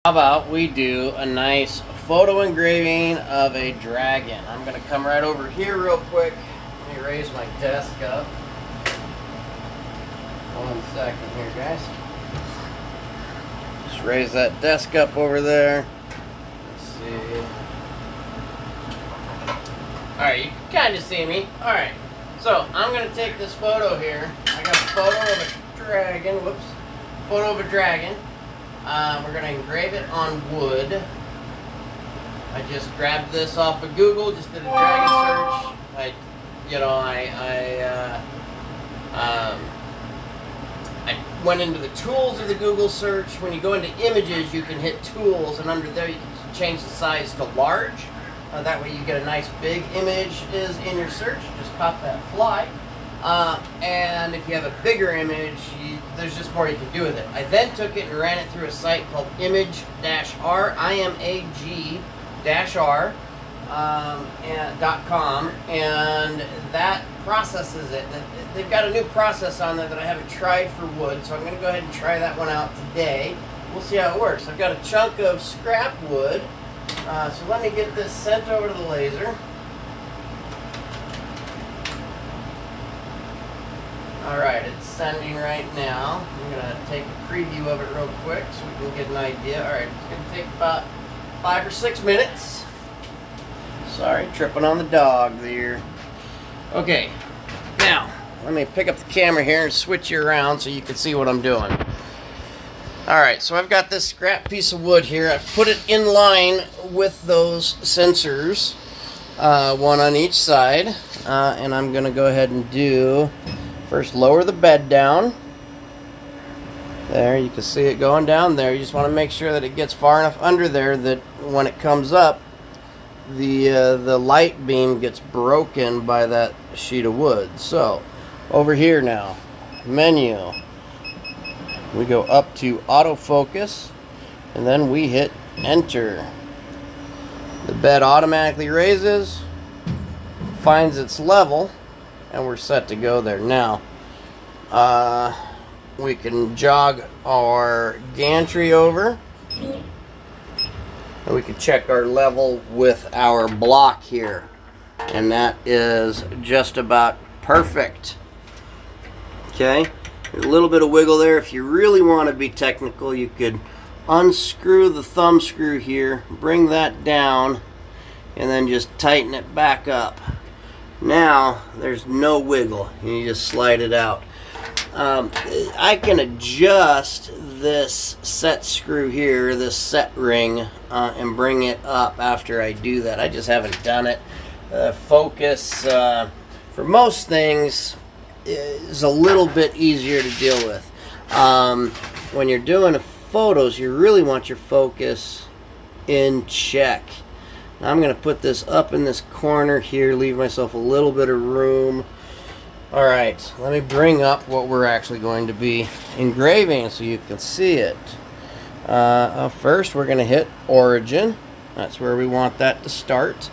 How about we do a nice photo engraving of a dragon? I'm going to come right over here real quick. Let me raise my desk up. 1 second here, guys. Just raise that desk up over there. Let's see. Alright, you can kind of see me. Alright, so I'm going to take this photo here. I got a photo of a dragon. Whoops. Photo of a dragon. We're going to engrave it on wood. I just grabbed this off of Google, just did a dragon search. I went into the tools of the Google search. When you go into images, you can hit tools, and under there you can change the size to large. That way you get a nice big image is in your search. Just pop that fly. And if you have a bigger image, there's just more you can do with it. I then took it and ran it through a site called image-r, imag-r, .com, and that processes it. They've got a new process on there that I haven't tried for wood, so I'm going to go ahead and try that one out today. We'll see how it works. I've got a chunk of scrap wood, so let me get this sent over to the laser. Alright, it's sending right now. I'm going to take a preview of it real quick so we can get an idea. Alright, it's going to take about 5 or 6 minutes. Sorry, tripping on the dog there. Okay, now, let me pick up the camera here and switch you around so you can see what I'm doing. Alright, so I've got this scrap piece of wood here. I've put it in line with those sensors, one on each side, and I'm going to go ahead and do... First, lower the bed down. There, you can see it going down there. You just want to make sure that it gets far enough under there that when it comes up, the light beam gets broken by that sheet of wood. So, over here now, menu. We go up to autofocus, and then we hit enter. The bed automatically raises, finds its level, and we're set to go there. Now, we can jog our gantry over, and we can check our level with our block here, and that is just about perfect. Okay, a little bit of wiggle there. If you really want to be technical, you could unscrew the thumb screw here, bring that down, and then just tighten it back up. Now there's no wiggle, you just slide it out. I can adjust this set screw here, this set ring, and bring it up after I do that. I just haven't done it. Focus for most things is a little bit easier to deal with. When you're doing photos, you really want your focus in check. Now I'm going to put this up in this corner here, leave myself a little bit of room. Alright, let me bring up what we're actually going to be engraving so you can see it. First we're going to hit origin. That's where we want that to start.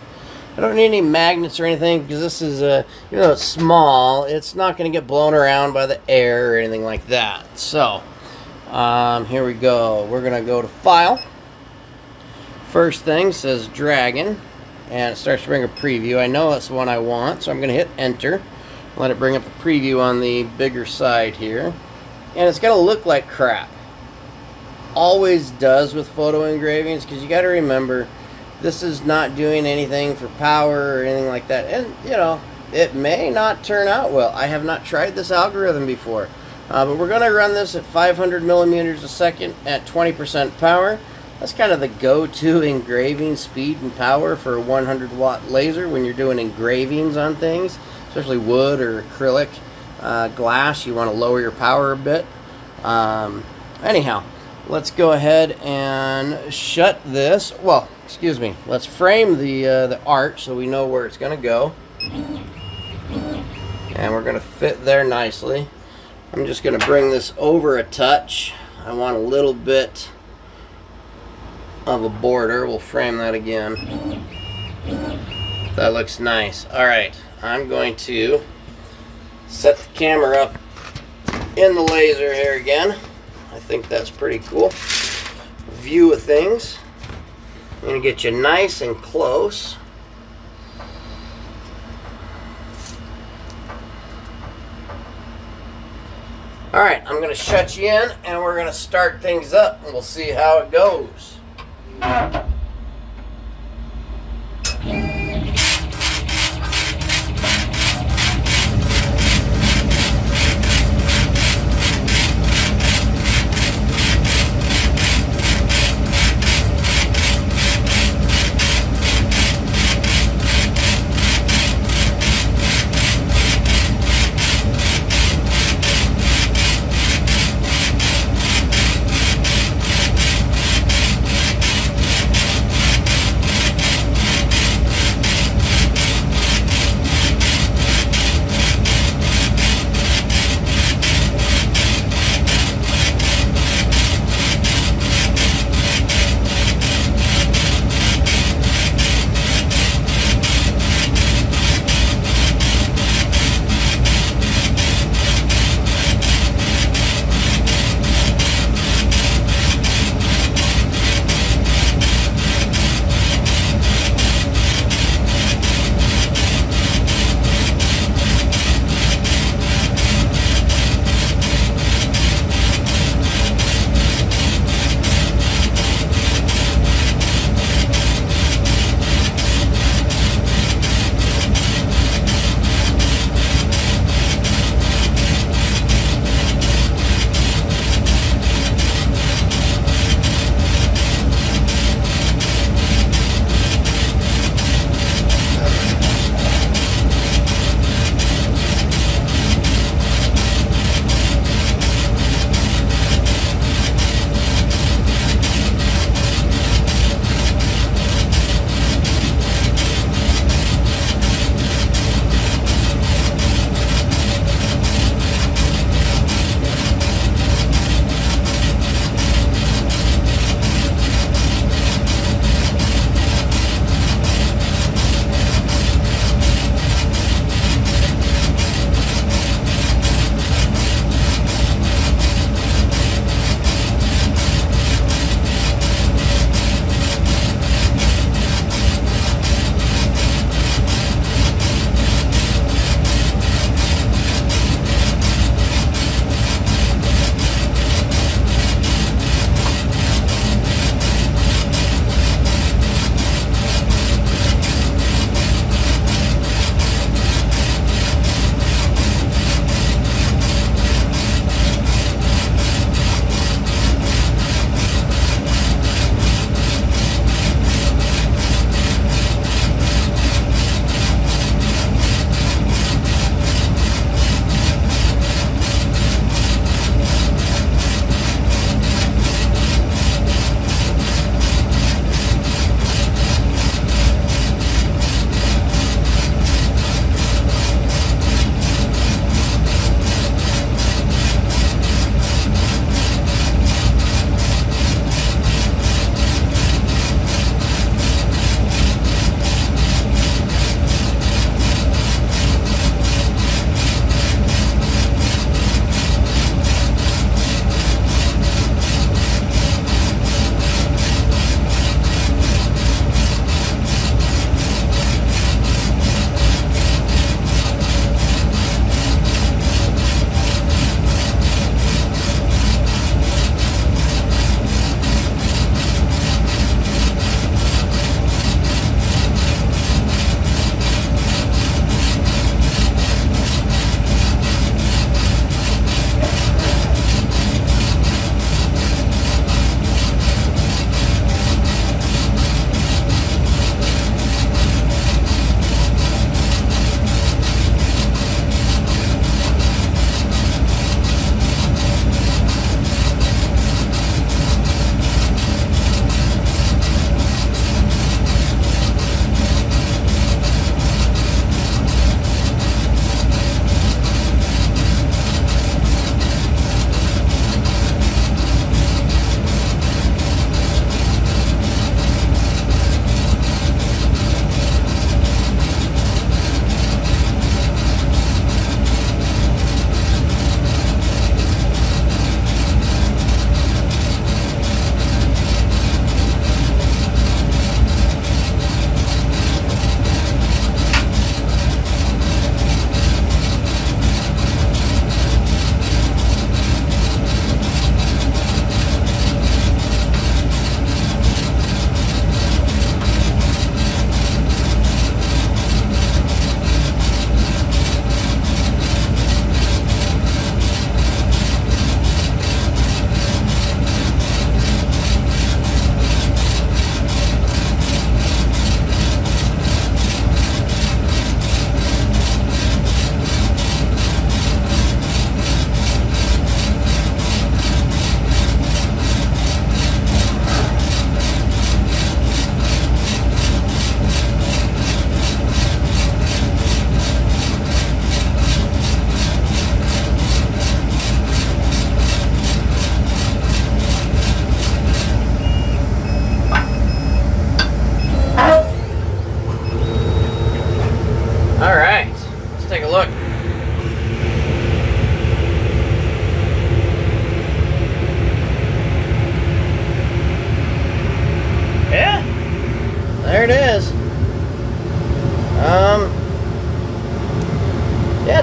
I don't need any magnets or anything because this is, even though it's small, it's not going to get blown around by the air or anything like that. So, here we go. We're going to go to File. First thing says Dragon, and it starts to bring a preview. I know that's the one I want, so I'm going to hit Enter. Let it bring up the preview on the bigger side here. And it's going to look like crap. Always does with photo engravings, because you got to remember, this is not doing anything for power or anything like that. And, you know, it may not turn out well. I have not tried this algorithm before. But we're going to run this at 500 millimeters a second at 20% power. That's kind of the go-to engraving speed and power for a 100-watt laser when you're doing engravings on things, especially wood or acrylic glass. You want to lower your power a bit. Anyhow, let's go ahead and shut this. Well, excuse me. Let's frame the art so we know where it's going to go. And we're going to fit there nicely. I'm just going to bring this over a touch. I want a little bit of a border. We'll frame that again. That looks nice. Alright, I'm going to set the camera up in the laser here again. I think that's pretty cool. view of things. I'm going to get you nice and close. Alright, I'm going to shut you in and we're going to start things up and we'll see how it goes.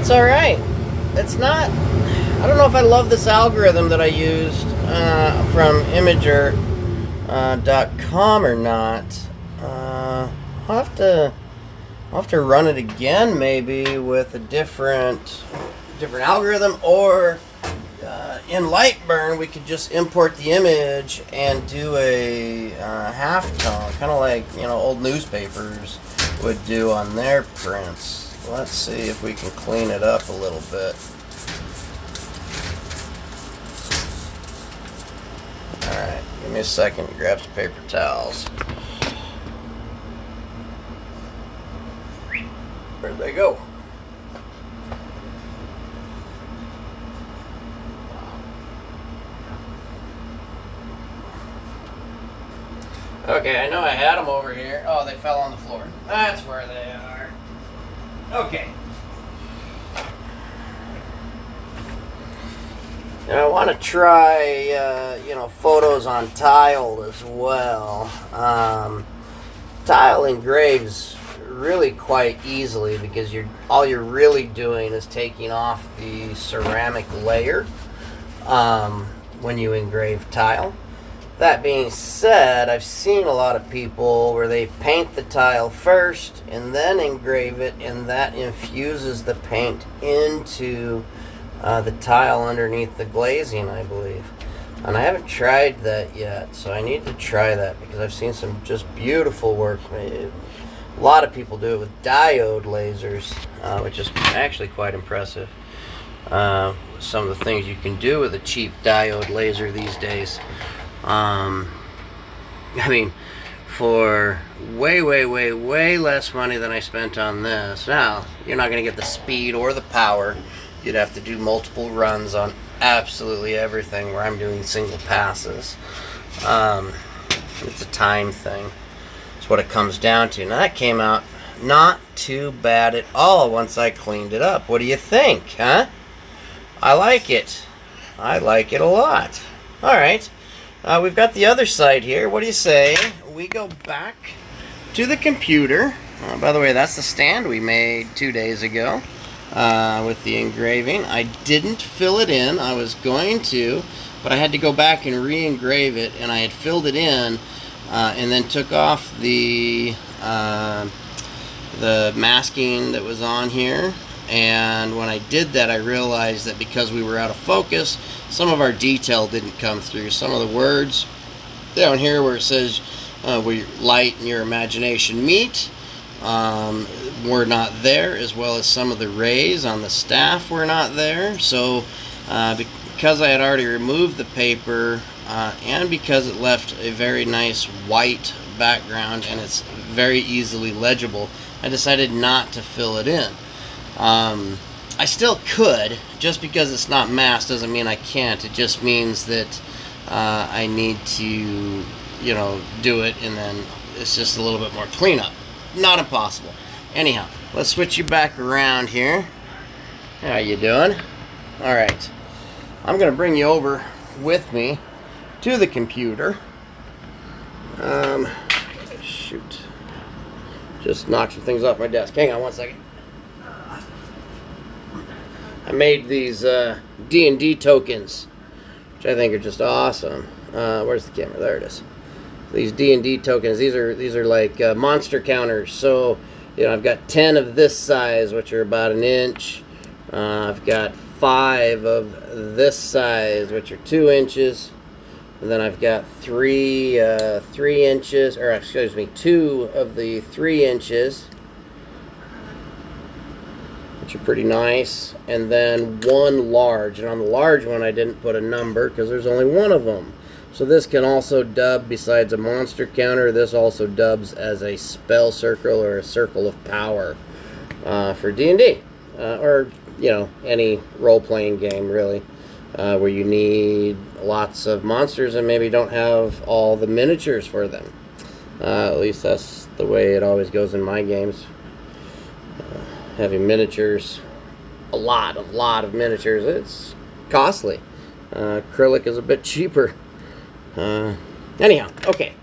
That's all right. It's not, I don't know if I love this algorithm that I used from Imager.com or not. I'll have to run it again, maybe with a different algorithm, or in Lightburn we could just import the image and do a halftone, kind of like, you know, old newspapers would do on their prints. Let's see if we can clean it up a little bit. Alright, give me a second to grab some paper towels. Where'd they go? Okay, I know I had them over here. Oh, they fell on the floor. That's where they are. Okay. Now I want to try, you know, photos on tile as well. Tile engraves really quite easily because all you're really doing is taking off the ceramic layer when you engrave tile. That being said, I've seen a lot of people where they paint the tile first and then engrave it, and that infuses the paint into the tile underneath the glazing, I believe. And I haven't tried that yet, so I need to try that because I've seen some just beautiful work. A lot of people do it with diode lasers, which is actually quite impressive. Some of the things you can do with a cheap diode laser these days. I mean, for way less money than I spent on this. Now, you're not going to get the speed or the power. You'd have to do multiple runs on absolutely everything, where I'm doing single passes. It's a time thing. That's what it comes down to. Now, that came out not too bad at all once I cleaned it up. What do you think, huh? I like it. I like it a lot. All right. We've got the other side here. What do you say we go back to the computer? By the way, that's the stand we made 2 days ago with the engraving. I didn't fill it in. I was going to, but I had to go back and re-engrave it, and I had filled it in and then took off the masking that was on here. And when I did that, I realized that because we were out of focus, some of our detail didn't come through. Some of the words down here where it says where your light and your imagination meet were not there, as well as some of the rays on the staff were not there. So because I had already removed the paper and because it left a very nice white background and it's very easily legible, I decided not to fill it in. I still could. Just because it's not masked doesn't mean I can't. It just means that I need to, you know, do it, and then it's just a little bit more cleanup. Not impossible. Anyhow, let's switch you back around here. How you doing? All right. I'm going to bring you over with me to the computer. Shoot. Just knocked some things off my desk. Hang on one second. I made these D&D tokens, which I think are just awesome. Where's the camera? There it is. These D&D tokens. These are like monster counters. So, you know, I've got 10 of this size, which are about an inch. I've got 5 of this size, which are 2 inches. And then I've got 3 inches, or excuse me, 2 of the 3 inches, which are pretty nice, and then 1 large. And on the large one, I didn't put a number because there's only 1 of them. So this can also dub, besides a monster counter, this also dubs as a spell circle or a circle of power for D&D, or, you know, any role-playing game, really, where you need lots of monsters and maybe don't have all the miniatures for them. At least that's the way it always goes in my games. Having miniatures, a lot of miniatures, it's costly. Acrylic is a bit cheaper. Anyhow, okay,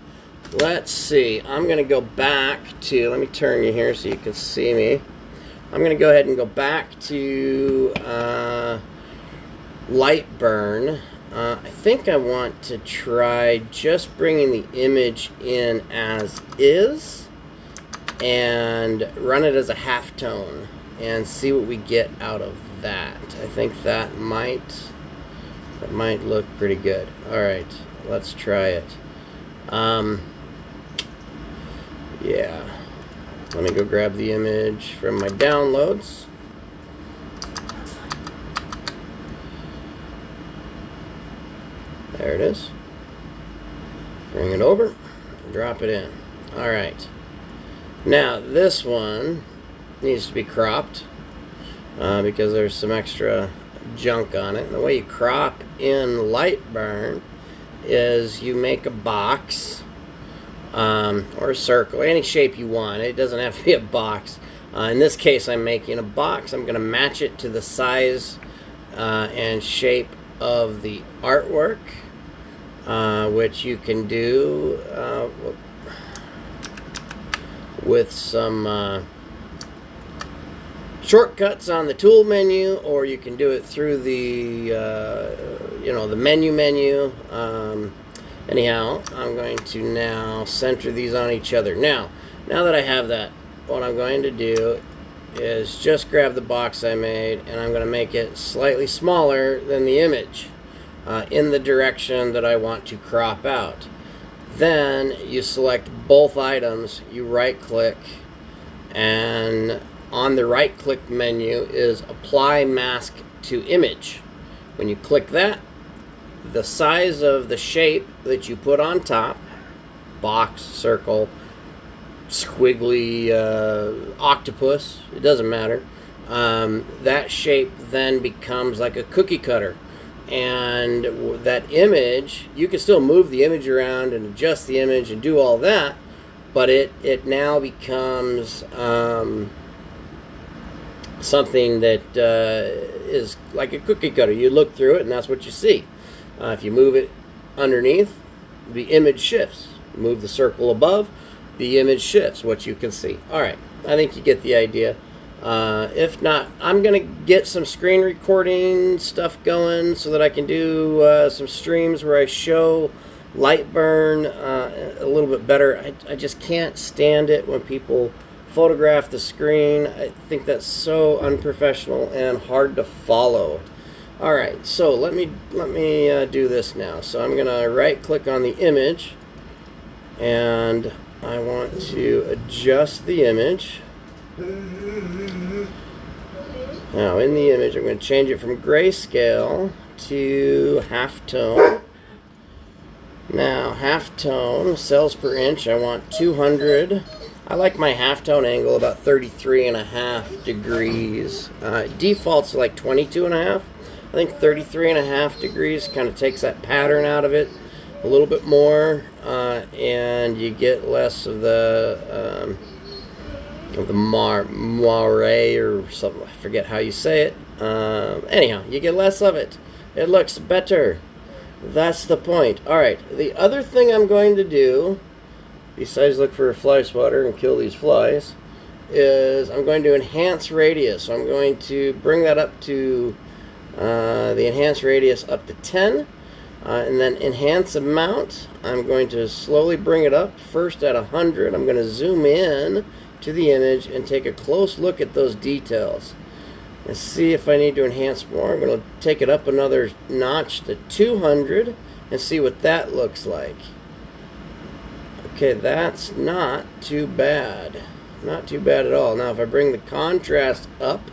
let's see. I'm going to go back to, let me turn you here so you can see me. I'm going to go ahead and go back to light burn. I think I want to try just bringing the image in as is and run it as a halftone and see what we get out of that. I think that might look pretty good. All right, let's try it. Yeah, let me go grab the image from my downloads. There it is. Bring it over, drop it in. All right. Now this one needs to be cropped because there's some extra junk on it. And the way you crop in light burn is you make a box or a circle, any shape you want. It doesn't have to be a box. In this case, I'm making a box. I'm going to match it to the size and shape of the artwork, which you can do with some shortcuts on the tool menu, or you can do it through the the menu. Anyhow, I'm going to now center these on each other. Now that I have that, what I'm going to do is just grab the box I made, and I'm going to make it slightly smaller than the image in the direction that I want to crop out. Then you select both items, you right click, and on the right click menu is apply mask to image. When you click that, the size of the shape that you put on top, box, circle, squiggly, octopus, it doesn't matter, that shape then becomes like a cookie cutter. And that image, you can still move the image around and adjust the image and do all that, but it now becomes something that is like a cookie cutter. You look through it and that's what you see. If you move it underneath, the image shifts. Move the circle above, the image shifts, what you can see. All right, I think you get the idea. If not, I'm going to get some screen recording stuff going so that I can do some streams where I show light burn a little bit better. I just can't stand it when people photograph the screen. I think that's so unprofessional and hard to follow. All right, so let me do this now. So I'm going to right click on the image, and I want to adjust the image. Now in the image, I'm going to change it from grayscale to halftone. Now halftone, cells per inch, I want 200. I like my halftone angle about 33.5 degrees. Default's like 22.5. I think 33.5 degrees kind of takes that pattern out of it a little bit more, and you get less of the moire or something. I forget how you say it. Anyhow, you get less of it. It looks better. That's the point. All right. The other thing I'm going to do, besides look for a fly swatter and kill these flies, is I'm going to enhance radius. So I'm going to bring that up to the enhance radius up to 10. And then enhance amount, I'm going to slowly bring it up, first at 100. I'm going to zoom in to the image and take a close look at those details and see if I need to enhance more. I'm going to take it up another notch to 200 and see what that looks like. Okay, that's not too bad. Not too bad at all. Now if I bring the contrast up,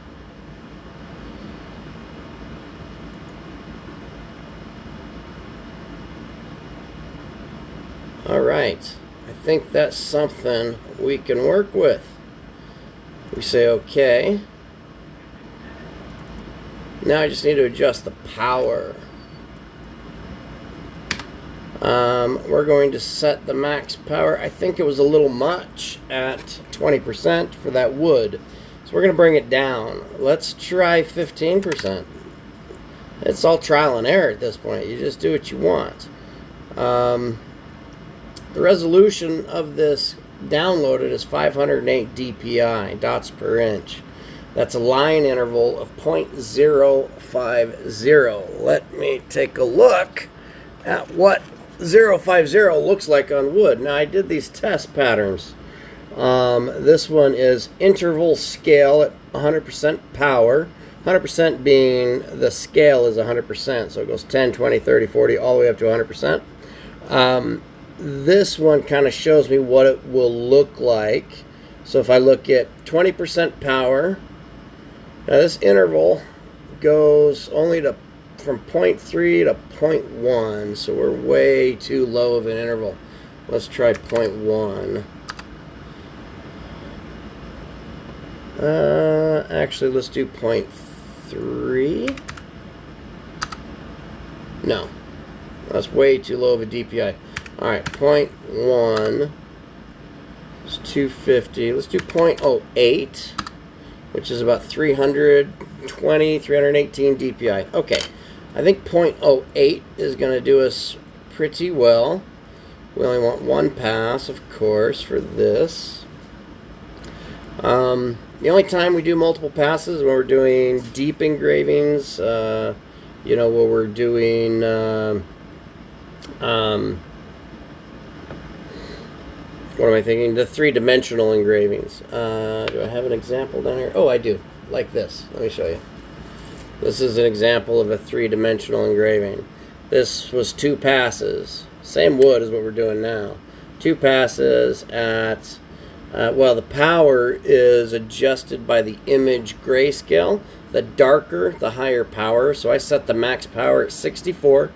all right, I think that's something we can work with. We say okay. Now I just need to adjust the power. We're going to set the max power. I think it was a little much at 20% for that wood. So we're going to bring it down. Let's try 15%. It's all trial and error at this point. You just do what you want. The resolution of this downloaded is 508 dpi, dots per inch. That's a line interval of 0.050. Let me take a look at what 050 looks like on wood. Now, I did these test patterns. This one is interval scale at 100% power. 100% being the scale is 100%, so it goes 10, 20, 30, 40, all the way up to 100%. This one kind of shows me what it will look like. So if I look at 20% power, now this interval goes only to from 0.3 to 0.1, so we're way too low of an interval. Let's try 0.1. Actually, let's do 0.3. No, that's way too low of a DPI. All right, 0.1 is 250. Let's do 0.08, which is about 320, 318 DPI. Okay, I think 0.08 is going to do us pretty well. We only want one pass, of course, for this. The only time we do multiple passes is when we're doing deep engravings, where we're doing, what am I thinking? The three-dimensional engravings. Do I have an example down here? Oh, I do. Like this. Let me show you. This is an example of a three-dimensional engraving. This was 2 passes. Same wood as what we're doing now. 2 passes at... the power is adjusted by the image grayscale. The darker, the higher power. So I set the max power at 64,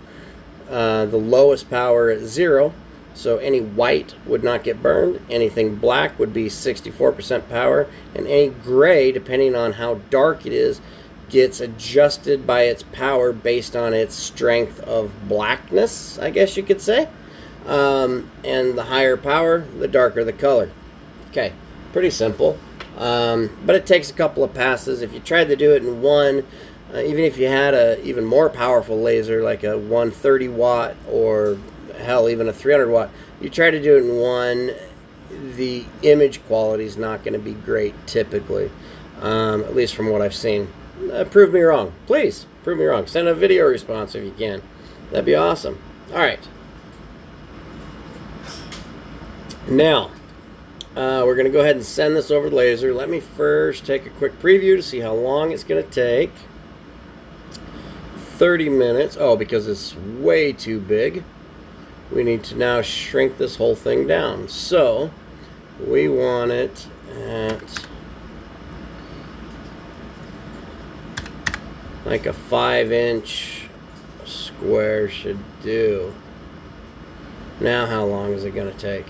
the lowest power at 0. So any white would not get burned. Anything black would be 64% power. And any gray, depending on how dark it is, gets adjusted by its power based on its strength of blackness, I guess you could say. And the higher power, the darker the color. Okay, pretty simple, but it takes a couple of passes. If you tried to do it in one, even if you had a even more powerful laser, like a 130 watt or hell, even a 300 watt, you try to do it in one, the image quality is not going to be great typically, at least from what I've seen. Prove me wrong. Please, prove me wrong. Send a video response if you can. That'd be awesome. All right. Now, we're going to go ahead and send this over the laser. Let me first take a quick preview to see how long it's going to take. 30 minutes. Oh, because it's way too big. We need to now shrink this whole thing down. So, we want it at like a 5-inch square should do. Now, how long is it going to take?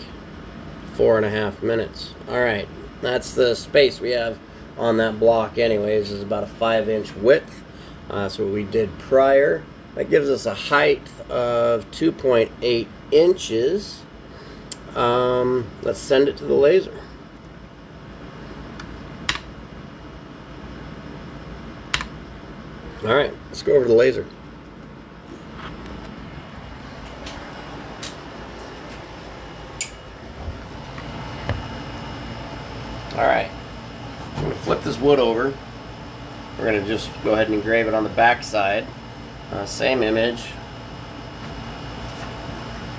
4.5 minutes. Alright, that's the space we have on that block anyways. Is about a 5-inch width. That's what we did prior. That gives us a height of 2.8 inches. Let's send it to the laser. Alright, let's go over to the laser. Alright, I'm going to flip this wood over. We're going to just go ahead and engrave it on the back side. Same image.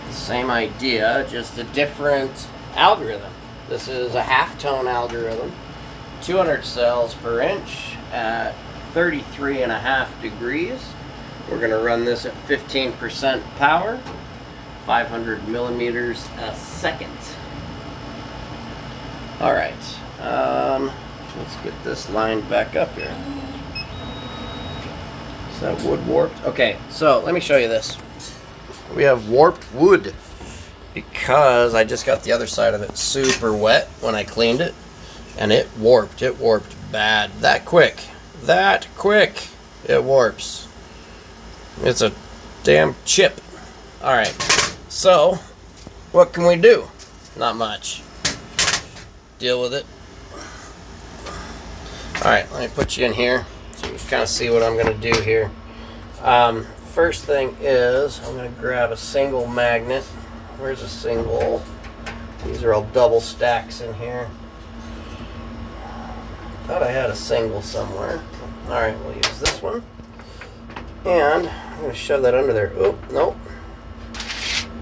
Same idea, just a different algorithm. This is a half-tone algorithm. 200 cells per inch at 33.5 degrees. We're going to run this at 15% power, 500 millimeters a second. Alright. Let's get this lined back up here. Is that wood warped? Okay, so let me show you this. We have warped wood because I just got the other side of it super wet when I cleaned it, and it warped. It warped bad. That quick. It warps. It's a damn chip. Alright, so what can we do? Not much. Deal with it. Alright, let me put you in here so you can kind of see what I'm going to do here. First thing is, I'm going to grab a single magnet. Where's a single? These are all double stacks in here. thought I had a single somewhere. Alright, we'll use this one. And I'm going to shove that under there. Oh, nope.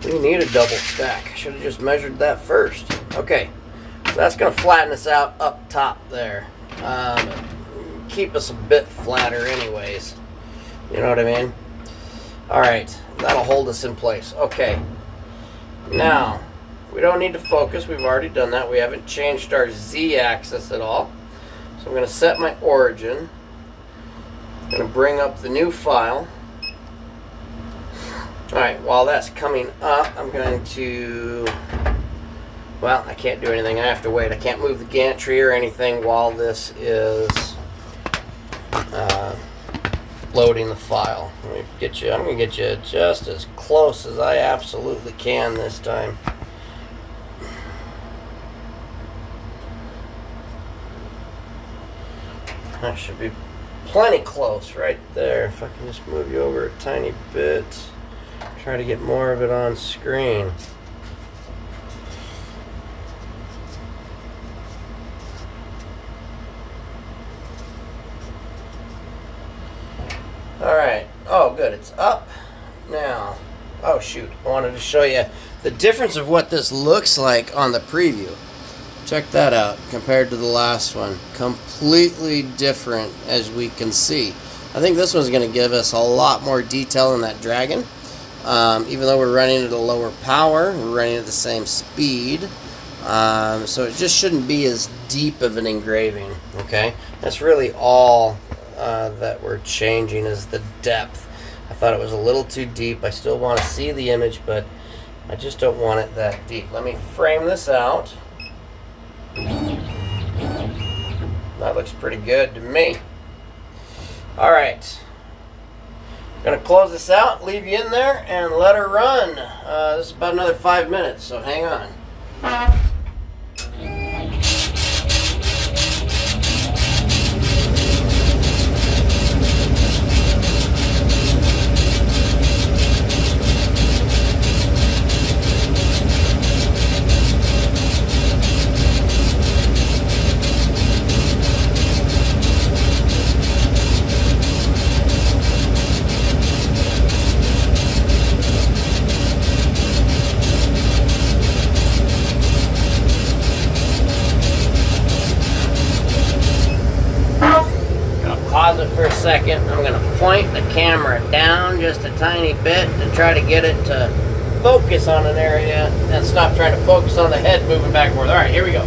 We need a double stack. I should have just measured that first. Okay, so that's going to flatten us out up top there. Keep us a bit flatter anyways. You know what I mean? Alright, that'll hold us in place. Okay, now, we don't need to focus. We've already done that. We haven't changed our Z-axis at all. So I'm going to set my origin. I'm going to bring up the new file. Alright, while that's coming up, I'm going to... Well, I can't do anything. I have to wait. I can't move the gantry or anything while this is loading the file. Let me get you. I'm going to get you just as close as I absolutely can this time. That should be plenty close right there. If I can just move you over a tiny bit. Try to get more of it on screen. Alright. Oh, good. It's up now. Oh, shoot. I wanted to show you the difference of what this looks like on the preview. Check that out compared to the last one. Completely different, as we can see. I think this one's going to give us a lot more detail in that dragon. Even though we're running at a lower power, we're running at the same speed. So it just shouldn't be as deep of an engraving. Okay, that's really all that we're changing is the depth. I thought it was a little too deep. I still want to see the image, but I just don't want it that deep. Let me frame this out. That looks pretty good to me. Alright. I'm going to close this out, leave you in there, and let her run. This is about another 5 minutes, so hang on. Pause it for a second. I'm going to point the camera down just a tiny bit to try to get it to focus on an area and stop trying to focus on the head moving back and forth. Alright, here we go.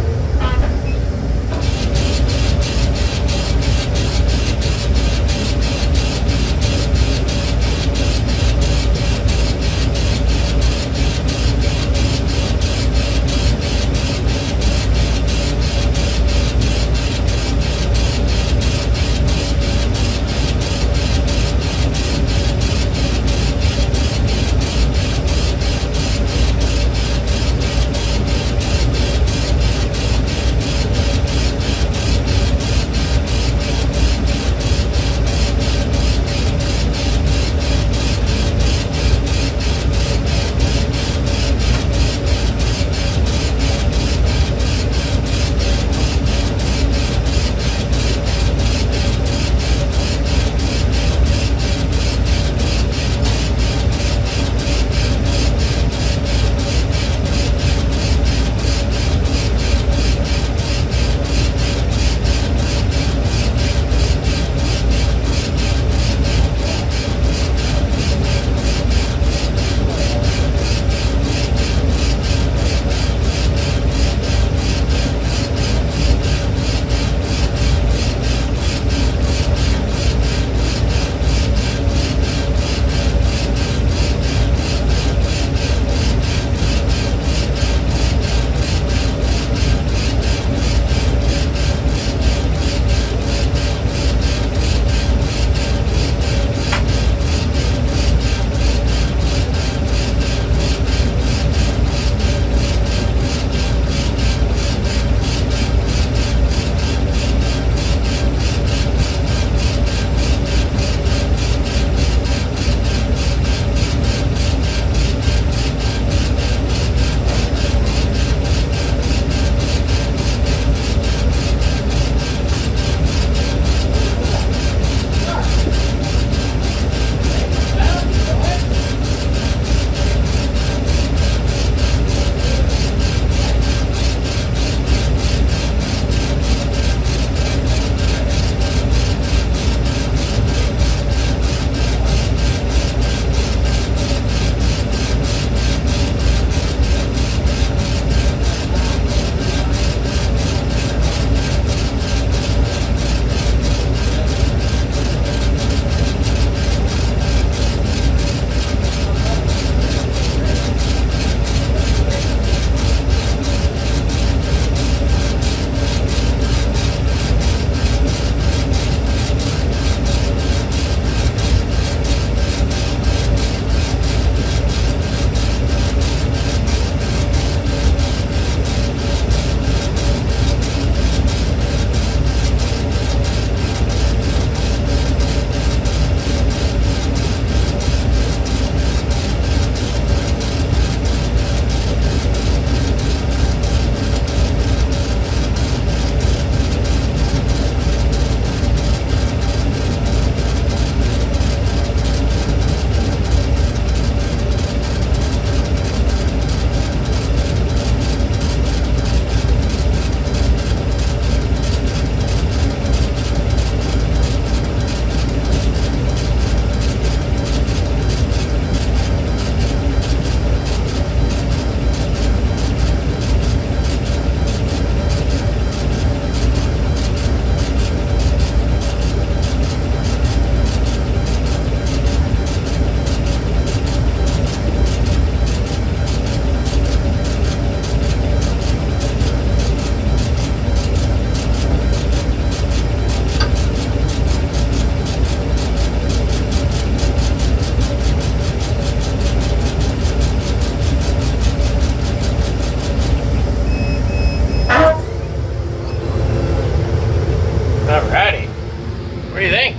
What do you think?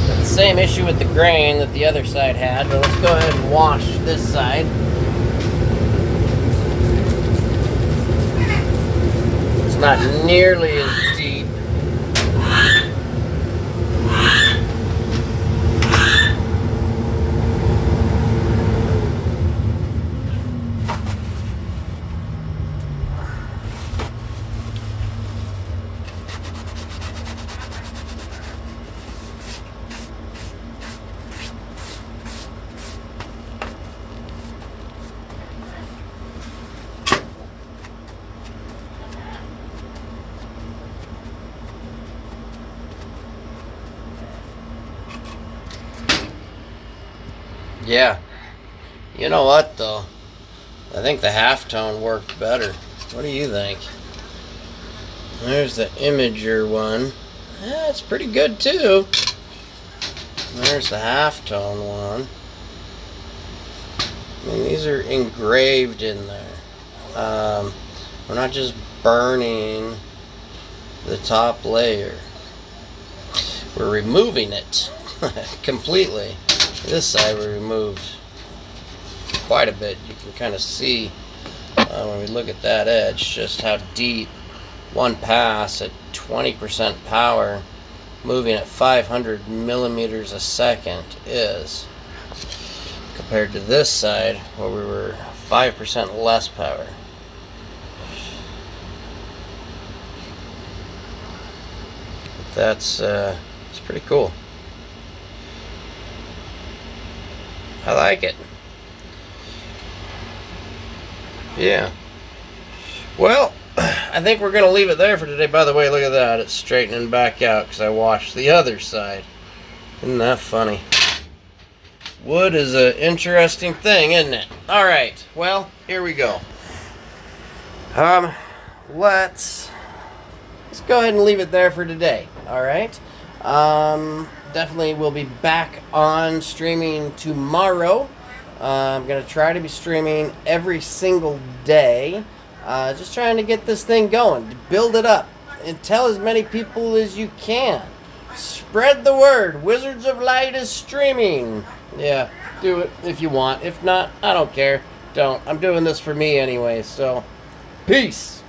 Got the same issue with the grain that the other side had, but let's go ahead and wash this side. It's not nearly as deep. Yeah. You know what, though? I think the halftone worked better. What do you think? There's the Imager one. Yeah, it's pretty good, too. There's the halftone one. I mean, these are engraved in there. We're not just burning the top layer. We're removing it completely. This side we removed quite a bit. You can kind of see when we look at that edge just how deep one pass at 20% power moving at 500 millimeters a second is, compared to this side where we were 5% less power. That's it's pretty cool. I like it. Yeah. Well, I think we're going to leave it there for today. By the way, look at that. It's straightening back out because I washed the other side. Isn't that funny? Wood is an interesting thing, isn't it? All right. Well, here we go. Let's go ahead and leave it there for today. All right. Definitely we'll be back on streaming tomorrow. I'm going to try to be streaming every single day. Just trying to get this thing going. Build it up. And tell as many people as you can. Spread the word. Wizards of Light is streaming. Yeah, do it if you want. If not, I don't care. Don't. I'm doing this for me anyway, so peace.